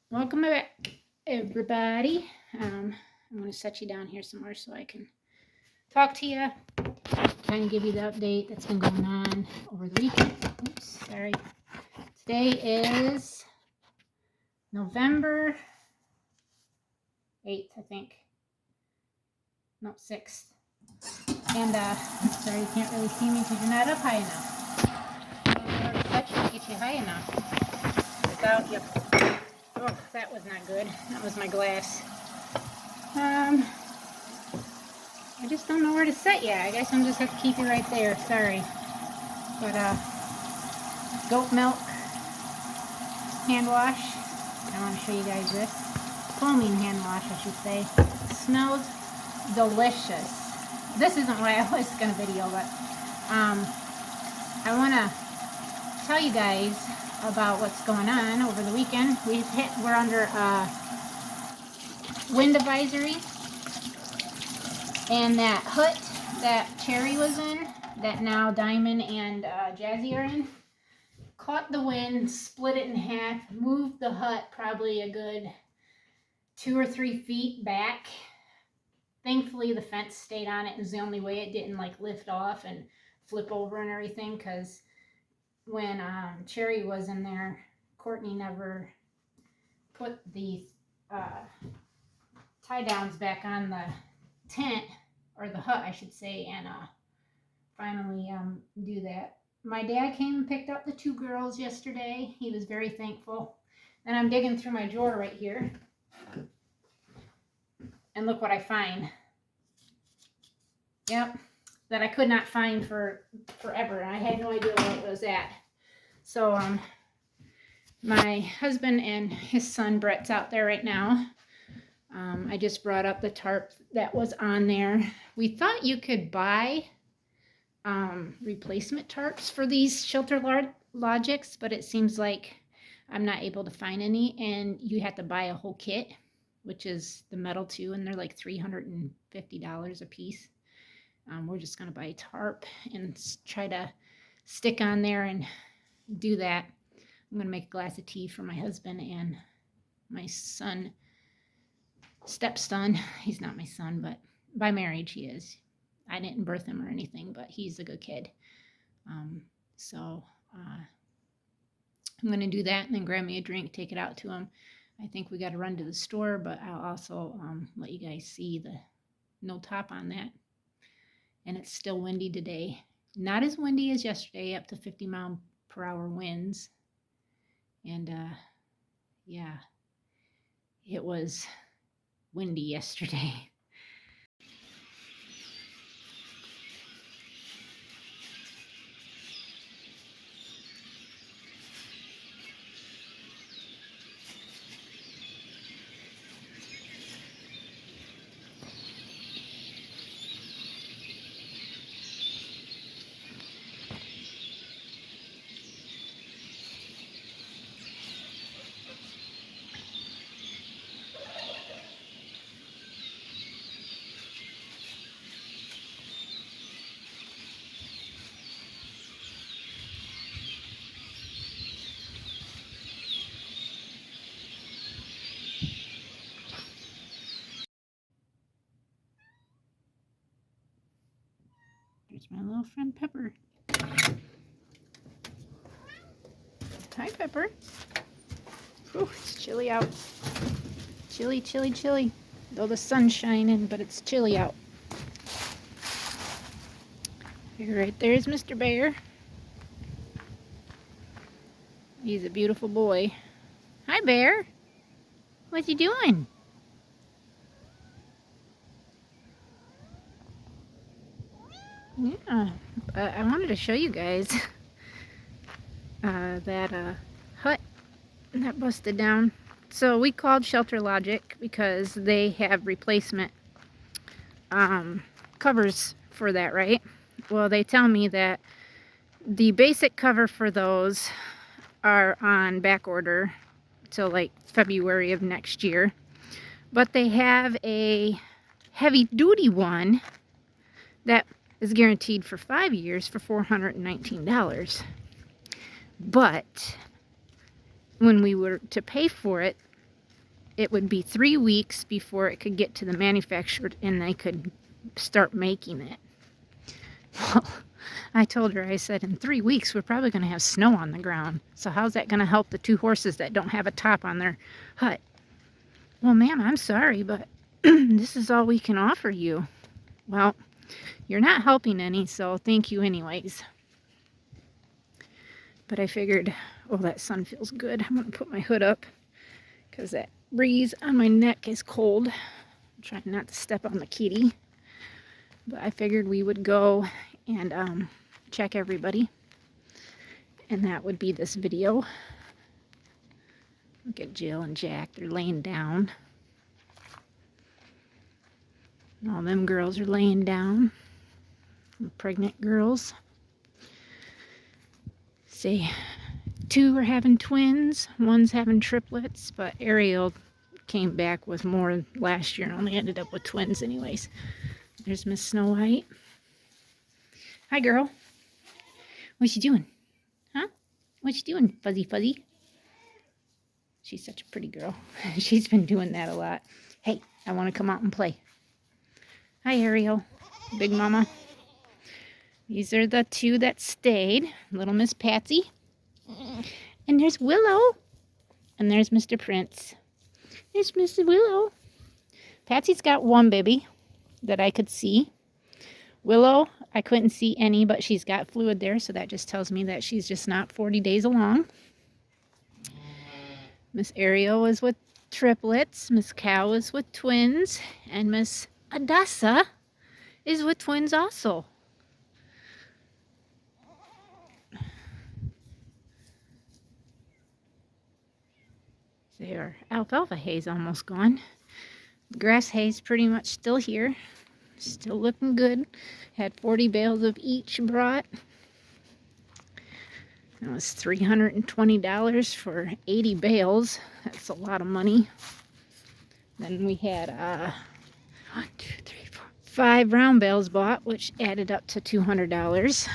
Welcome back, everybody. I'm going to set you down here somewhere so I can talk to you, kind of give you the update that's been going on over the weekend. Oops, sorry. Today is November 8th, I think. No, 6th. And, sorry, you can't really see me because you're not up high enough. I'm touch to get you high enough without you. Oh, that was not good. That was my glass. I just don't know where to set you. I guess I'm just have to keep you right there. Sorry. But, goat milk hand wash. I want to show you guys this. Foaming hand wash, I should say. It smells delicious. This isn't what I was going to video, but, I want to tell you guys about what's going on over the weekend. We're under wind advisory, and that hut that Cherry was in, that now Diamond and Jazzy are in, caught the wind, split it in half, moved the hut probably a good 2 or 3 feet back. Thankfully, the fence stayed on it. It was the only way it didn't like lift off and flip over and everything, because when Cherry was in there, Courtney never put the tie downs back on the tent, or the hut I should say, and finally do that. My dad came and picked up the 2 girls yesterday. He was very thankful. And I'm digging through my drawer right here, and look what I find. Yep, that I could not find for forever. I had no idea where it was at. So my husband and his son Brett's out there right now. I just brought up the tarp that was on there. We thought you could buy replacement tarps for these Shelter Logics, but it seems like I'm not able to find any, and you have to buy a whole kit, which is the metal too, and they're like $350 a piece. We're just going to buy a tarp and try to stick on there and do that. I'm going to make a glass of tea for my husband and my son, stepson. He's not my son, but by marriage he is. I didn't birth him or anything, but he's a good kid. So I'm going to do that and then grab me a drink, take it out to him. I think we got to run to the store, but I'll also let you guys see the no top on that. And it's still windy today. Not as windy as yesterday, up to 50-mile-per-hour winds. And yeah, it was windy yesterday. There's my little friend Pepper. Hi, Pepper. Ooh, it's chilly out. Chilly, chilly, chilly. Though the sun's shining, but it's chilly out. Right there's Mr. Bear. He's a beautiful boy. Hi, Bear. What you doing? Yeah, I wanted to show you guys that hut that busted down. So we called Shelter Logic because they have replacement covers for that, right? Well, they tell me that the basic cover for those are on back order till like February of next year. But they have a heavy duty one that is guaranteed for 5 years for $419. But when we were to pay for it, it would be 3 weeks before it could get to the manufacturer and they could start making it. Well, I told her, I said, in 3 weeks, we're probably going to have snow on the ground. So how's that going to help the 2 horses that don't have a top on their hut? Well, ma'am, I'm sorry, but this is all we can offer you. Well, you're not helping any, so thank you anyways. But I figured, oh, that sun feels good. I'm going to put my hood up because that breeze on my neck is cold. I'm trying not to step on the kitty. But I figured we would go and check everybody. And that would be this video. Look at Jill and Jack. They're laying down. All them girls are laying down. The pregnant girls. See, 2 are having twins. 1's having triplets. But Ariel came back with more last year and only ended up with twins anyways. There's Miss Snow White. Hi, girl. What you doing? Huh? What you doing, Fuzzy Fuzzy? She's such a pretty girl. She's been doing that a lot. Hey, I want to come out and play. Hi, Ariel. Big Mama. These are the 2 that stayed. Little Miss Patsy. And there's Willow. And there's Mr. Prince. There's Mr. Willow. Patsy's got 1 baby that I could see. Willow, I couldn't see any, but she's got fluid there, so that just tells me that she's just not 40 days along. Miss Ariel is with triplets. Miss Cow is with twins. And Miss Adassa is with twins also. Their alfalfa hay's almost gone. The grass hay's pretty much still here. Still looking good. Had 40 bales of each brought. That was $320 for 80 bales. That's a lot of money. Then we had 1, 2, 3, 4, 5 round bales bought, which added up to $200.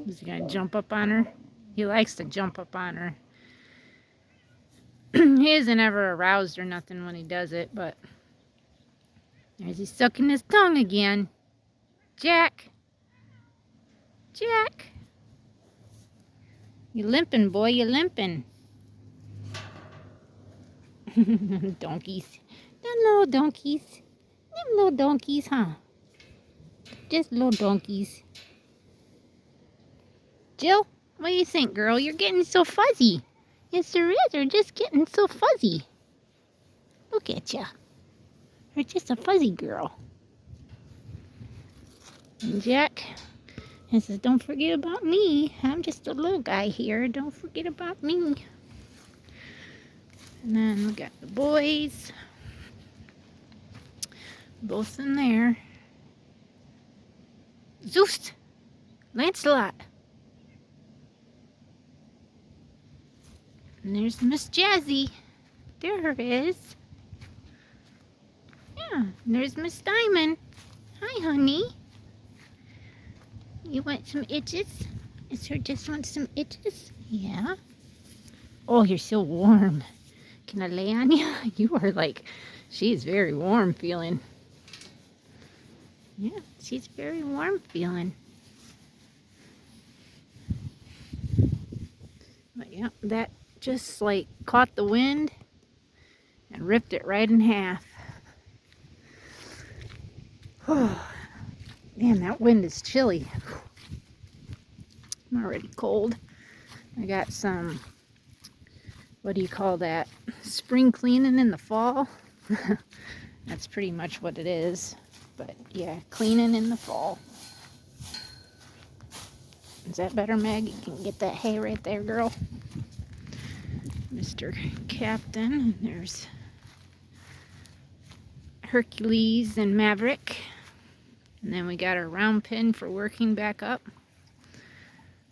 Is he gonna jump up on her? He likes to jump up on her. He isn't ever aroused or nothing when he does it, but there's he sucking his tongue again. Jack! Jack! You limping, boy, you limping. Donkeys. Them little donkeys. Them little donkeys, huh? Just little donkeys. Jill, what do you think, girl? You're getting so fuzzy. Yes, there is. You're just getting so fuzzy. Look at ya. You're just a fuzzy girl. And Jack, he says, don't forget about me. I'm just a little guy here. Don't forget about me. And then we got the boys. Both in there. Zeus! Lancelot! And there's Miss Jazzy. There her is. Yeah, and there's Miss Diamond. Hi, honey. You want some itches? Is her just want some itches? Yeah. Oh, you're so warm. Can I lay on you? You are like, she's very warm feeling. Yeah, she's very warm feeling. But yeah, that just like caught the wind and ripped it right in half. Oh, man, that wind is chilly. I'm already cold. I got some, what do you call that? Spring cleaning in the fall. That's pretty much what it is. But yeah, cleaning in the fall. Is that better, Meg? You can get that hay right there, girl. Miss Mr. Captain. And there's Hercules and Maverick. And then we got our round pin for working back up.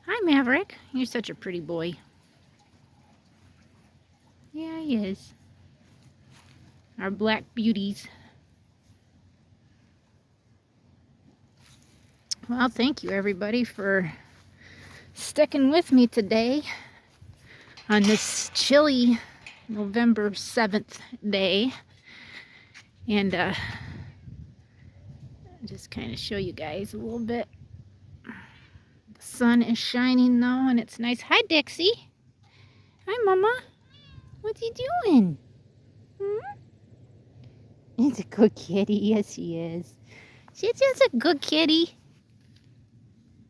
Hi, Maverick. You're such a pretty boy. Yeah, he is. Our black beauties. Well, thank you everybody for sticking with me today on this chilly November 7th day. And just kind of show you guys a little bit. The sun is shining though, and it's nice. Hi, Dixie. Hi, Mama. What's he doing? He's a good kitty. Yes, he is. She's just a good kitty.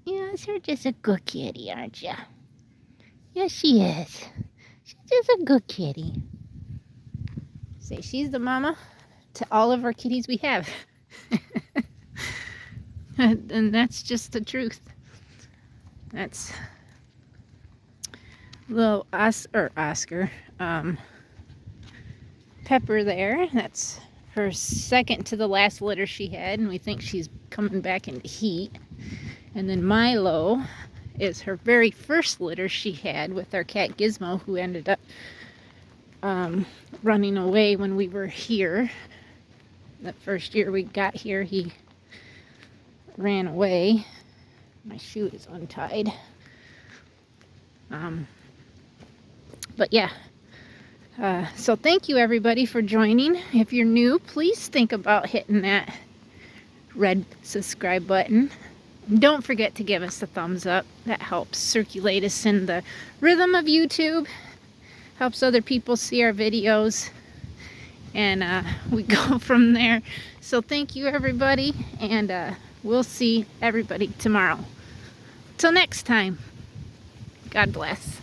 Yes, you're just a good kitty, aren't you? Yes, she is. She's just a good kitty. Say she's the mama to all of our kitties we have. And that's just the truth. That's little Oscar. Pepper there. That's her second to the last litter she had, and we think she's coming back into heat. And then Milo is her very first litter she had with our cat Gizmo, who ended up running away when we were here. That first year we got here, he ran away. My shoe is untied. But yeah. So thank you everybody for joining. If you're new, please think about hitting that red subscribe button. Don't forget to give us a thumbs up. That helps circulate us in the rhythm of YouTube. Helps other people see our videos. And we go from there. So thank you everybody. And we'll see everybody tomorrow. Till next time. God bless.